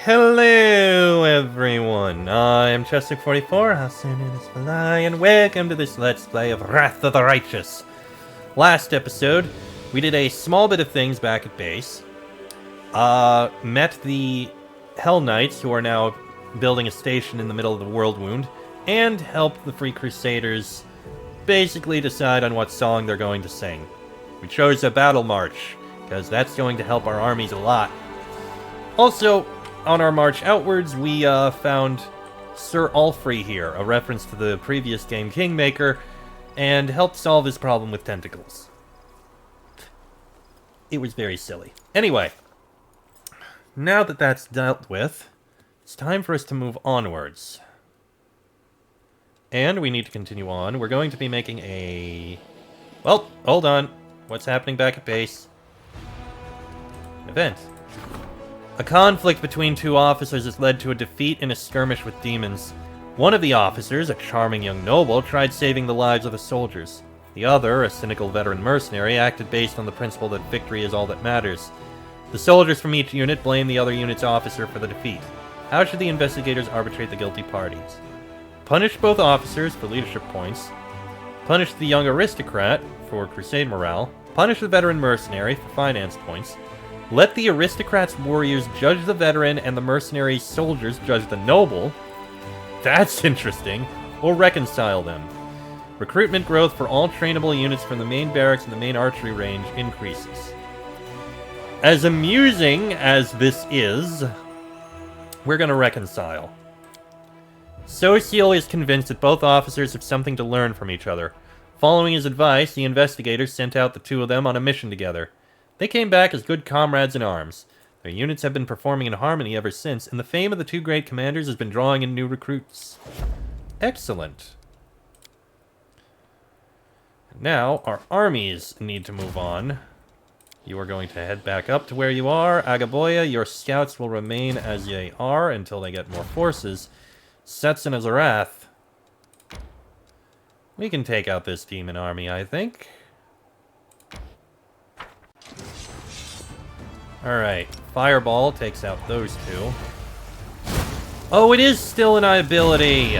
Hello everyone, I am Chester44, also known as Fly, and welcome to this Let's Play of Wrath of the Righteous. Last episode, we did a small bit of things back at base. Met the Hell Knights, who are now building a station in the middle of the World Wound, and helped the Free Crusaders basically decide on what song they're going to sing. We chose a battle march, because that's going to help our armies a lot. Also, on our march outwards, we found Sir Alfrey here, a reference to the previous game Kingmaker, and helped solve his problem with tentacles. It was very silly. Anyway, now that that's dealt with, it's time for us to move onwards. And we need to continue on. We're going to be making a... Well, hold on. What's happening back at base? Event. A conflict between two officers has led to a defeat in a skirmish with demons. One of the officers, a charming young noble, tried saving the lives of the soldiers. The other, a cynical veteran mercenary, acted based on the principle that victory is all that matters. The soldiers from each unit blame the other unit's officer for the defeat. How should the investigators arbitrate the guilty parties? Punish both officers for leadership points. Punish the young aristocrat for crusade morale. Punish the veteran mercenary for finance points. Let the aristocrat's warriors judge the veteran and the mercenary soldiers judge the noble. That's interesting. Or reconcile them. Recruitment growth for all trainable units from the main barracks and the main archery range increases. As amusing as this is, we're going to reconcile. Sociel is convinced that both officers have something to learn from each other. Following his advice, the investigators sent out the two of them on a mission together. They came back as good comrades in arms. Their units have been performing in harmony ever since, and the fame of the two great commanders has been drawing in new recruits. Excellent. Now, our armies need to move on. You are going to head back up to where you are. Agaboya, your scouts will remain as they are until they get more forces. Setsun and Azarath. We can take out this demon army, I think. Alright, Fireball takes out those two. Oh, it is still an ability!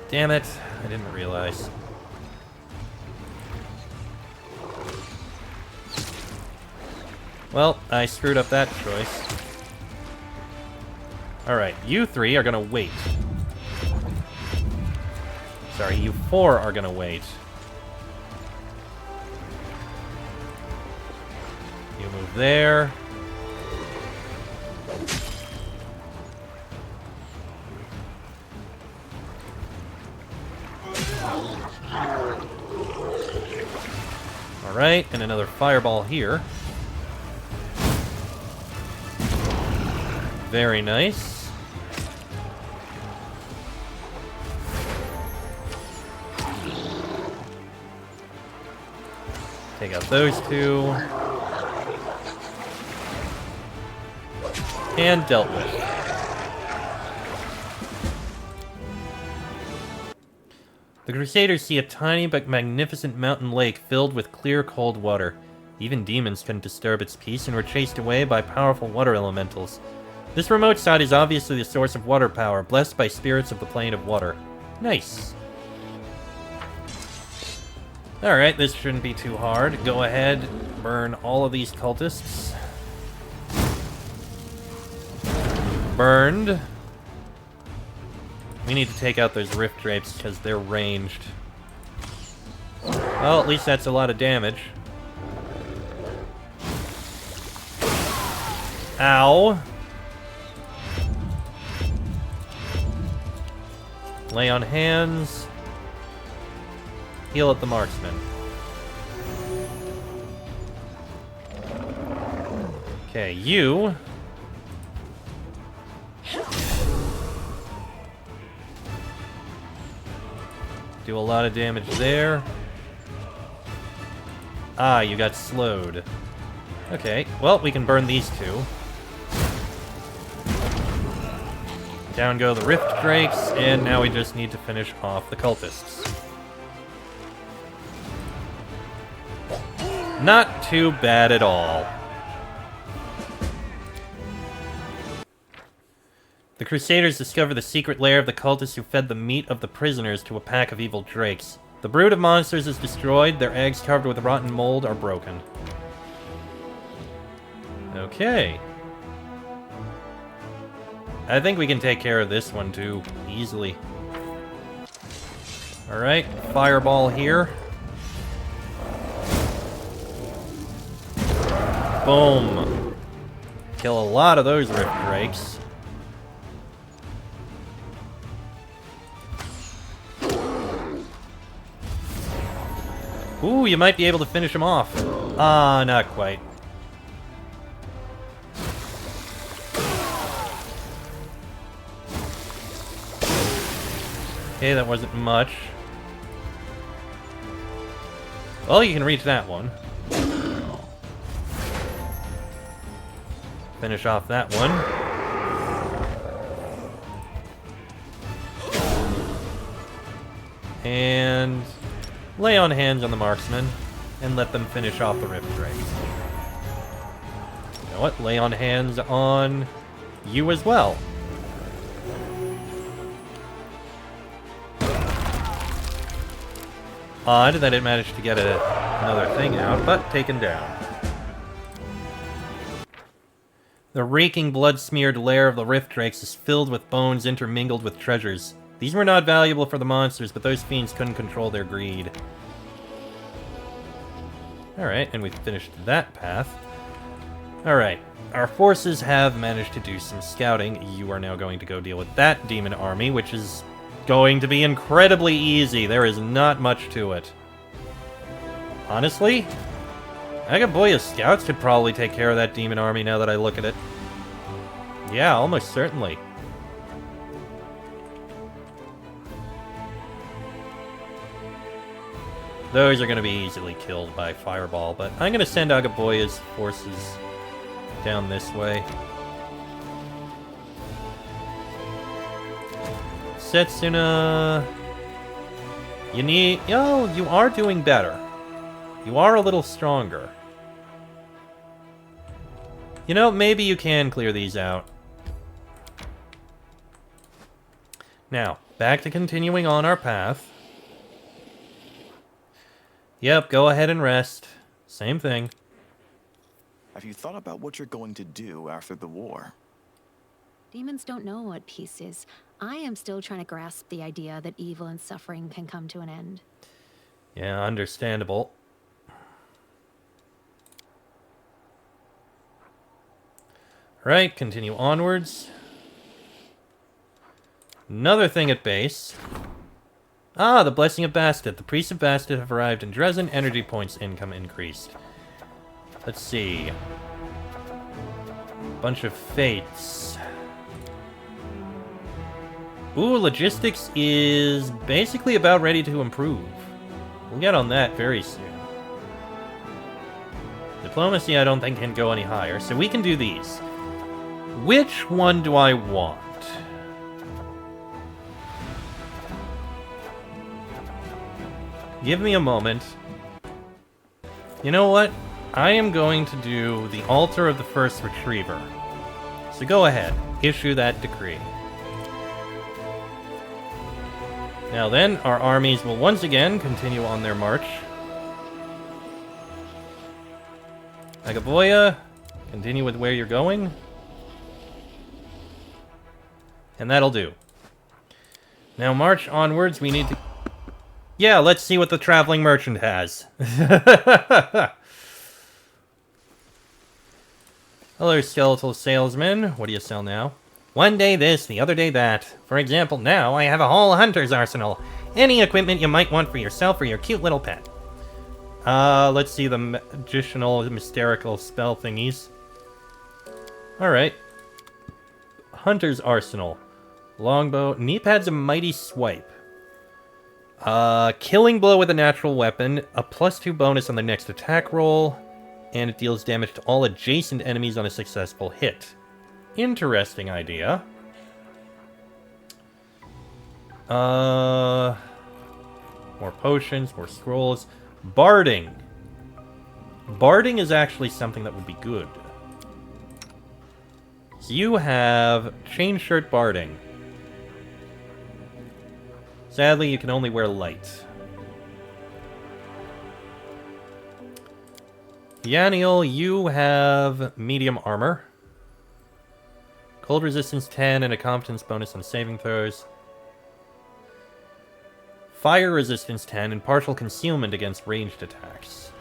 Damn it, I didn't realize. Well, I screwed up that choice. Alright, you three are gonna wait. Sorry, you four are gonna wait. You move there. Alright, and another fireball here. Very nice. Take out those two. And dealt with. The Crusaders see a tiny but magnificent mountain lake filled with clear, cold water. Even demons couldn't disturb its peace and were chased away by powerful water elementals. This remote site is obviously the source of water power, blessed by spirits of the plane of water. Nice. Alright, this shouldn't be too hard. Go ahead, burn all of these cultists. Burned. We need to take out those rift drapes because they're ranged. Well, at least that's a lot of damage. Ow. Lay on hands. Heal at the marksman. Okay, you... do a lot of damage there. Ah, you got slowed. Okay, well, we can burn these two. Down go the Rift Drakes, and now we just need to finish off the cultists. Not too bad at all. The Crusaders discover the secret lair of the cultists who fed the meat of the prisoners to a pack of evil drakes. The brood of monsters is destroyed, their eggs covered with rotten mold are broken. Okay. I think we can take care of this one too, easily. Alright, fireball here. Boom. Kill a lot of those rift drakes. Ooh, you might be able to finish him off. Ah, not quite. Okay, that wasn't much. Well, you can reach that one. Finish off that one. And lay on hands on the marksman and let them finish off the rift drakes. You know what? Lay on hands on you as well. Odd that it managed to get another thing out, but taken down. The reeking, blood-smeared lair of the rift drakes is filled with bones intermingled with treasures. These were not valuable for the monsters, but those fiends couldn't control their greed. Alright, and we've finished that path. Alright, our forces have managed to do some scouting. You are now going to go deal with that demon army, which is going to be incredibly easy. There is not much to it. Honestly, Agaboya's scouts could probably take care of that demon army now that I look at it. Yeah, almost certainly. Those are going to be easily killed by fireball, but I'm going to send Agaboya's forces down this way. Setsuna... you are doing better. You are a little stronger. You know, maybe you can clear these out. Now, back to continuing on our path. Yep, go ahead and rest. Same thing. Have you thought about what you're going to do after the war? Demons don't know what peace is. I am still trying to grasp the idea that evil and suffering can come to an end. Yeah, understandable. Right, continue onwards. Another thing at base. Ah, the Blessing of Bastet. The Priests of Bastet have arrived in Dresden. Energy points income increased. Let's see. Bunch of fates. Ooh, logistics is basically about ready to improve. We'll get on that very soon. Diplomacy I don't think can go any higher, so we can do these. Which one do I want? Give me a moment. You know what? I am going to do the Altar of the First Retriever. So go ahead, issue that decree. Now then, our armies will once again continue on their march. Agaboya, continue with where you're going. And that'll do. Now march onwards, we need to... Yeah, let's see what the traveling merchant has. Hello, skeletal salesman. What do you sell now? One day this, the other day that. For example, now I have a whole hunter's arsenal. Any equipment you might want for yourself or your cute little pet. Let's see the magicianal, mysterical spell thingies. Alright. Hunter's arsenal. Longbow. Knee pad's a mighty swipe. Killing blow with a natural weapon. A +2 bonus on the next attack roll. And it deals damage to all adjacent enemies on a successful hit. Interesting idea. More potions, more scrolls. Barding. Barding is actually something that would be good. So you have chain shirt barding. Sadly, you can only wear light. Yaniel, you have medium armor. Cold resistance 10 and a competence bonus on saving throws. Fire resistance 10 and partial concealment against ranged attacks.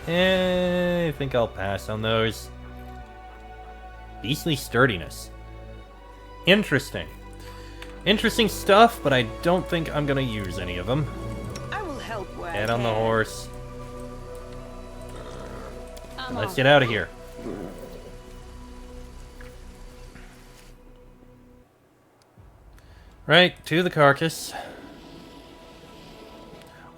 I think I'll pass on those. Beastly sturdiness. Interesting. Interesting stuff, but I don't think I'm gonna use any of them. I will help where I Head on the can. horse. Let's get out of here. Right, to the carcass.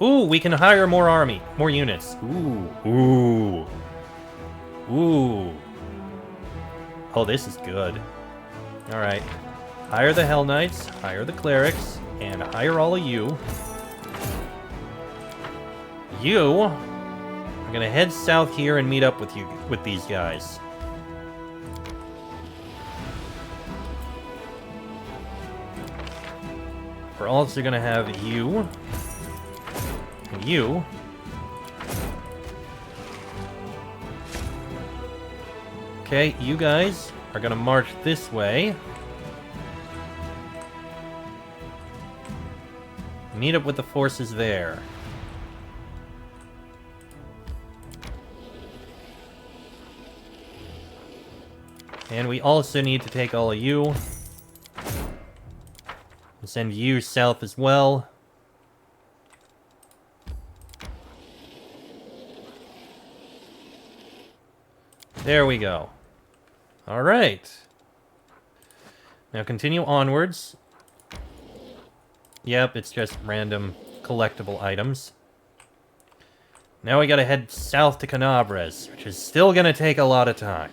Ooh, we can hire more units. Ooh. Oh, this is good. Alright. Hire the Hell Knights, hire the Clerics, and hire all of you. You are gonna head south here and meet up with these guys. We're also gonna have you and you. Okay, you guys are gonna march this way. Meet up with the forces there. And we also need to take all of you. And send you south as well. There we go. Alright. Now continue onwards. Yep, it's just random collectible items. Now we gotta head south to Canabres, which is still gonna take a lot of time.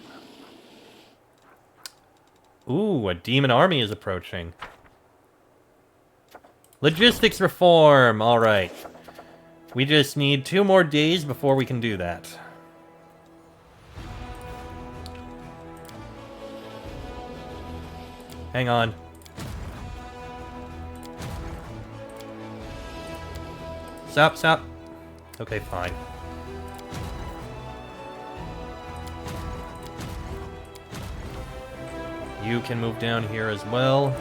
Ooh, a demon army is approaching. Logistics reform! Alright. We just need 2 more days before we can do that. Hang on. Stop. Okay, fine. You can move down here as well.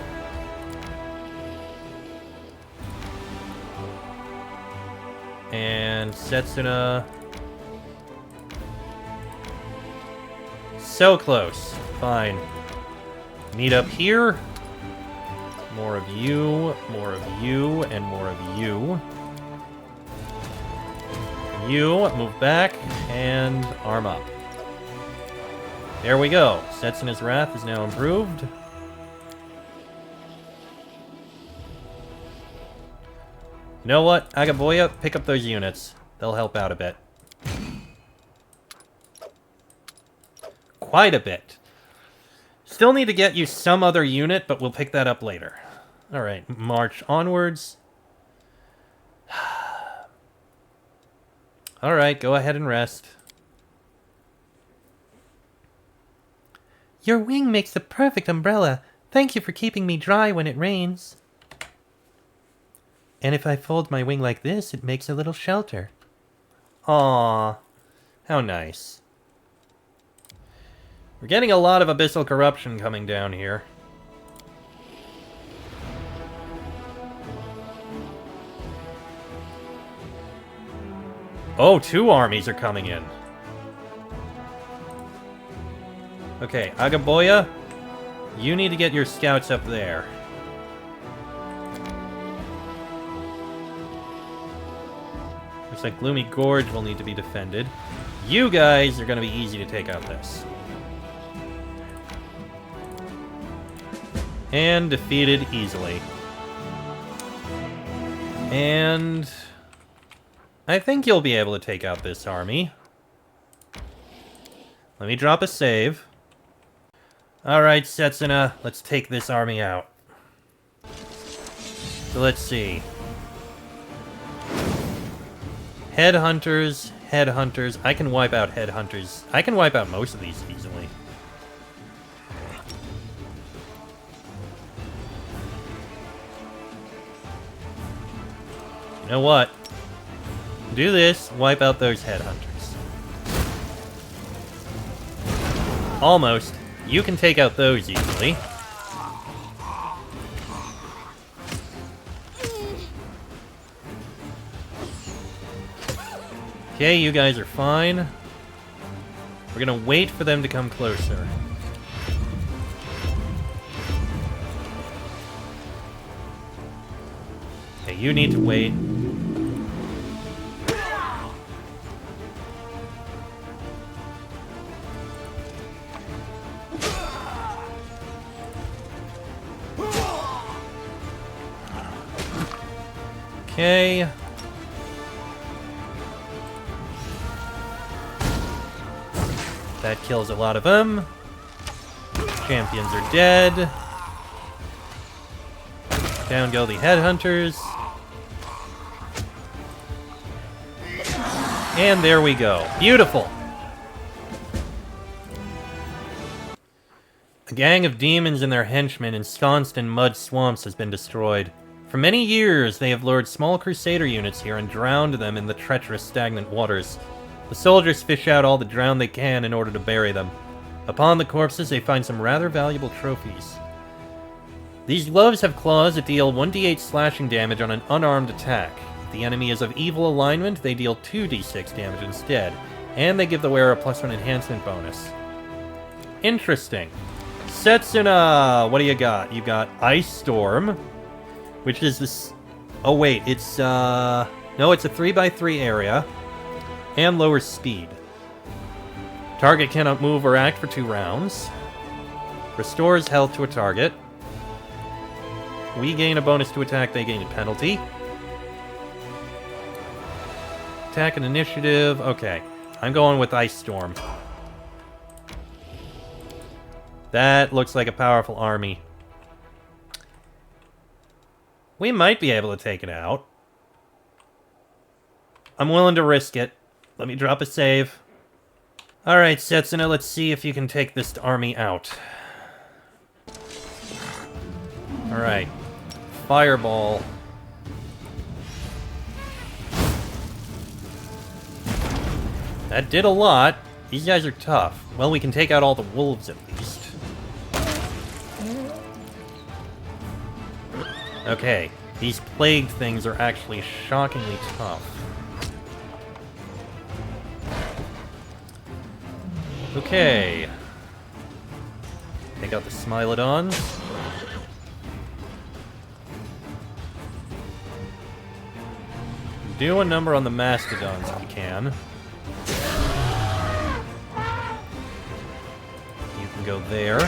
And Setsuna. So close. Fine. Meet up here. More of you, and more of you. You, move back, and arm up. There we go. Setsuna's Wrath is now improved. You know what? Agaboya, pick up those units. They'll help out a bit. Quite a bit. Still need to get you some other unit, but we'll pick that up later. Alright, march onwards. Alright, go ahead and rest. Your wing makes the perfect umbrella. Thank you for keeping me dry when it rains. And if I fold my wing like this, it makes a little shelter. Aww. How nice. We're getting a lot of abyssal corruption coming down here. Oh, 2 armies are coming in. Okay, Agaboya, you need to get your scouts up there. Looks like Gloomy Gorge will need to be defended. You guys are going to be easy to take out this. And defeated easily. And I think you'll be able to take out this army. Let me drop a save. Alright, Setsuna, let's take this army out. So let's see. Headhunters. I can wipe out headhunters. I can wipe out most of these easily. You know what? Do this, wipe out those headhunters. Almost. You can take out those easily. Okay, you guys are fine. We're gonna wait for them to come closer. Okay, you need to wait. Okay. That kills a lot of them. Champions are dead. Down go the headhunters. And there we go. Beautiful. A gang of demons and their henchmen ensconced in mud swamps has been destroyed. For many years, they have lured small crusader units here and drowned them in the treacherous, stagnant waters. The soldiers fish out all the drowned they can in order to bury them. Upon the corpses, they find some rather valuable trophies. These gloves have claws that deal 1d8 slashing damage on an unarmed attack. If the enemy is of evil alignment, they deal 2d6 damage instead, and they give the wearer a +1 enhancement bonus. Interesting. Setsuna! What do you got? You got Ice Storm, which is this... Oh wait, it's no, it's a 3x3 area, and lower speed. Target cannot move or act for 2 rounds. Restores health to a target. We gain a bonus to attack, they gain a penalty. Attack and initiative, okay. I'm going with Ice Storm. That looks like a powerful army. We might be able to take it out. I'm willing to risk it. Let me drop a save. Alright, Setsuna, let's see if you can take this army out. Alright. Fireball. That did a lot. These guys are tough. Well, we can take out all the wolves at least. Okay, these plagued things are actually shockingly tough. Okay. Take out the Smilodons. Do a number on the Mastodons if you can. You can go there.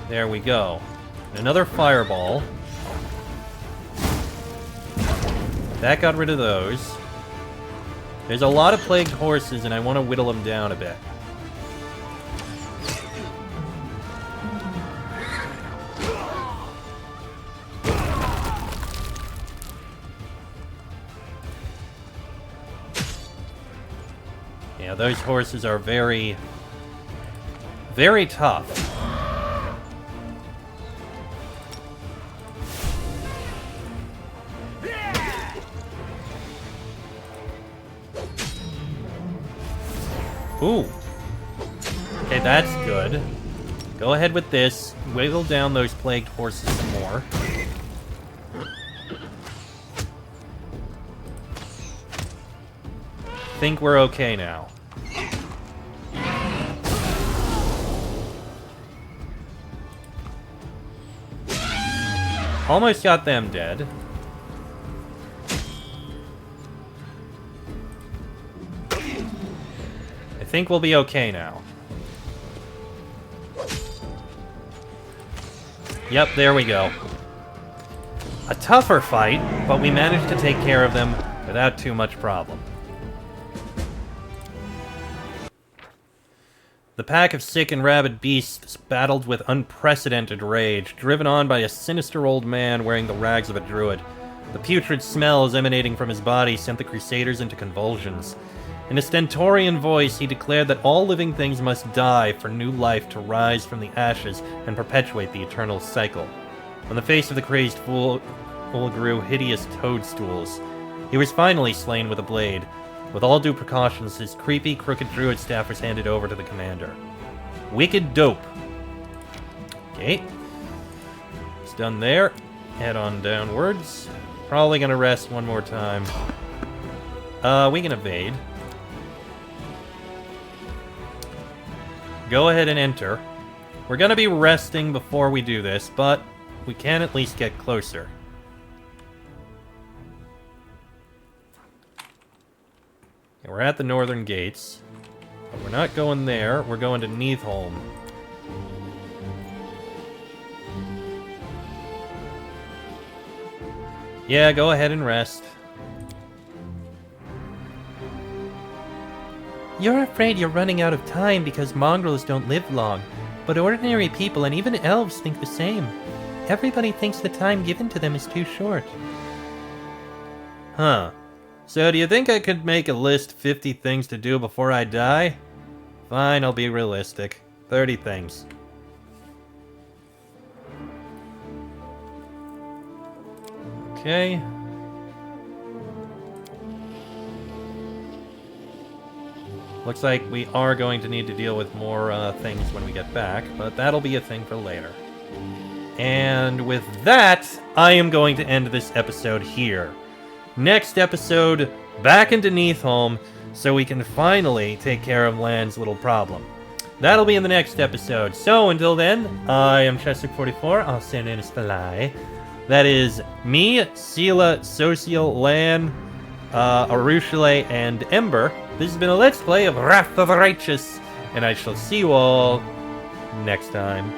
There we go. Another fireball. That got rid of those. There's a lot of plagued horses, and I want to whittle them down a bit. Yeah, those horses are very, very tough. Ooh. Okay, that's good. Go ahead with this. Wiggle down those plagued horses some more. Think we're okay now. Almost got them dead. I think we'll be okay now. Yep, there we go. A tougher fight, but we managed to take care of them without too much problem. The pack of sick and rabid beasts battled with unprecedented rage, driven on by a sinister old man wearing the rags of a druid. The putrid smells emanating from his body sent the Crusaders into convulsions. In a stentorian voice, he declared that all living things must die for new life to rise from the ashes and perpetuate the eternal cycle. On the face of the crazed fool grew hideous toadstools. He was finally slain with a blade. With all due precautions, his creepy, crooked druid staff was handed over to the commander. Wicked dope. Okay. It's done there. Head on downwards. Probably gonna rest one more time. We can evade. Go ahead and enter. We're gonna be resting before we do this, but we can at least get closer. Okay, we're at the northern gates. But we're not going there. We're going to Neathholm. Yeah, go ahead and rest. You're afraid you're running out of time because mongrels don't live long, but ordinary people and even elves think the same. Everybody thinks the time given to them is too short. Huh. So do you think I could make a list 50 things to do before I die? Fine, I'll be realistic. 30 things. Okay. Looks like we are going to need to deal with more things when we get back, but that'll be a thing for later. And with that, I am going to end this episode here. Next episode, back into Neathholm, so we can finally take care of Lan's little problem. That'll be in the next episode. So until then, I am Chester44, also known as Falai. That is me, Sela, Social, Lan, Arushale, and Ember. This has been a Let's Play of Wrath of the Righteous, and I shall see you all next time.